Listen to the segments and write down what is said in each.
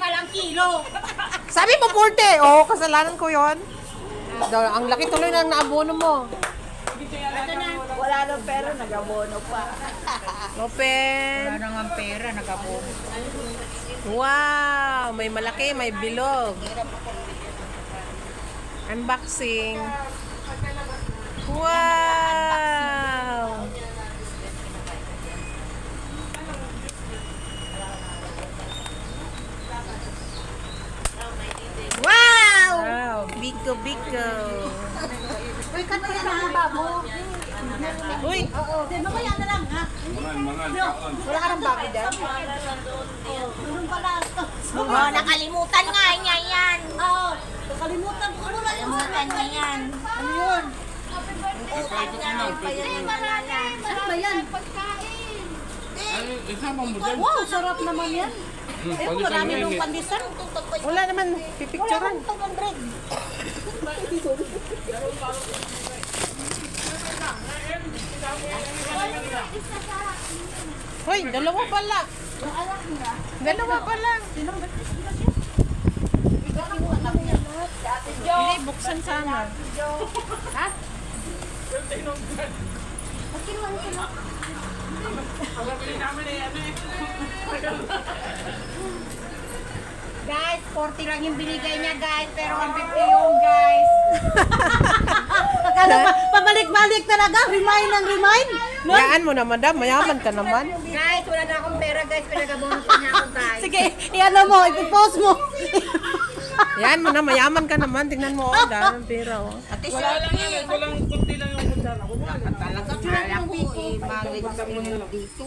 palang kilo. Sabi mo 40. Oo, kasalanan ko yon. Ang laki tuloy na naabono mo. Wala nang pera, nag-abono pa. Open. Wala nang pera, nag-abono. Wow, may malaki, may bilog. Unboxing. Wow. Wow! Wow, biko biko. Uy, kat pa yan ha, bago. Uy, Oo, di ba kaya na lang ha? wala ka ng bago dyan? Meron pala. Oh, nakalimutan nga niya yan. Oo, nakalimutan ko muna yung Nakalimutan niya yan. Ano yun? Ano ba yan? Wow, sarap naman yan. Eh, marami nung pandisan. Wala naman, pipicturean. 200. Hoy, dalawa pala. Dalawa pala. Hindi, buksan sana. Ha? Guys, 40 lang yung binigay niya guys, pero 150 yung guys. Akala ba, pabalik-balik talaga, remind ng remind. Yaan mo na, madam. Mayaman ka naman. Guys, wala na akong pera guys, pinag-abonus niya ako guys. Sige, i-ano mo, ipipost mo. Yan mo na, mayaman ka naman. Tingnan mo, oh, dahil ng pera, oh. Wala lang yan, walang kunti lang yung kutsara ko. Talaga, Kala ko dito.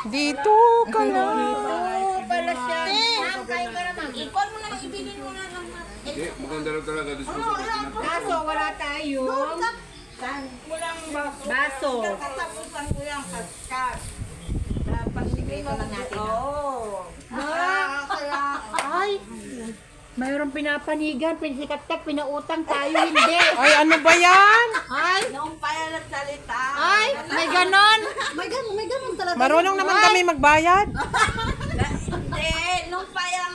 Dito ka na. Pala siya. Ma'am, kain ka naman. Ikaw mo na lang, ibilin mo na lang. Hindi, maganda lang talaga diskusyon natin. Kaso, wala tayo. walang baso. Baso. Katapusan ko yung kaskas. Pasigay ko lang natin. Oo. Ay, mayroong pinapanigan, pinsikat-kat, pinautang tayo, hindi. Ay, ano ba yan? Ay, Noong pa yan nagsalita. ay, may ganon. May ganon talaga. Marunong naman kami magbayad. Hindi, nung pa yan,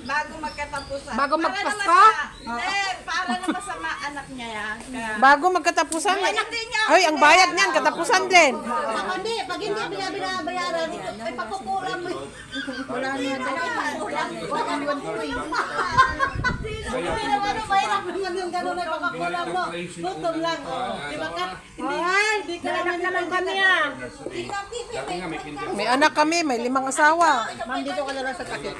bago magkatapusan. Bago Para magpasko? naman Hindi, para naman sa mga anak niya yan. Kaya, Bago magkatapusan. Ay, ang bayad niyan, katapusan din. ako hindi, pag hindi binabayaran, ay pakukulam mo. Wala niya talaga. Wala niya po eh. Hindi naman ang bayad naman yung gano'n ay pakukulam mo. Gutom lang. Di ba ka? Hindi ka naman kami ah. Dati nga may kinti. May anak kami, may 5 asawa. Ma'am, dito ka na lang sa takip.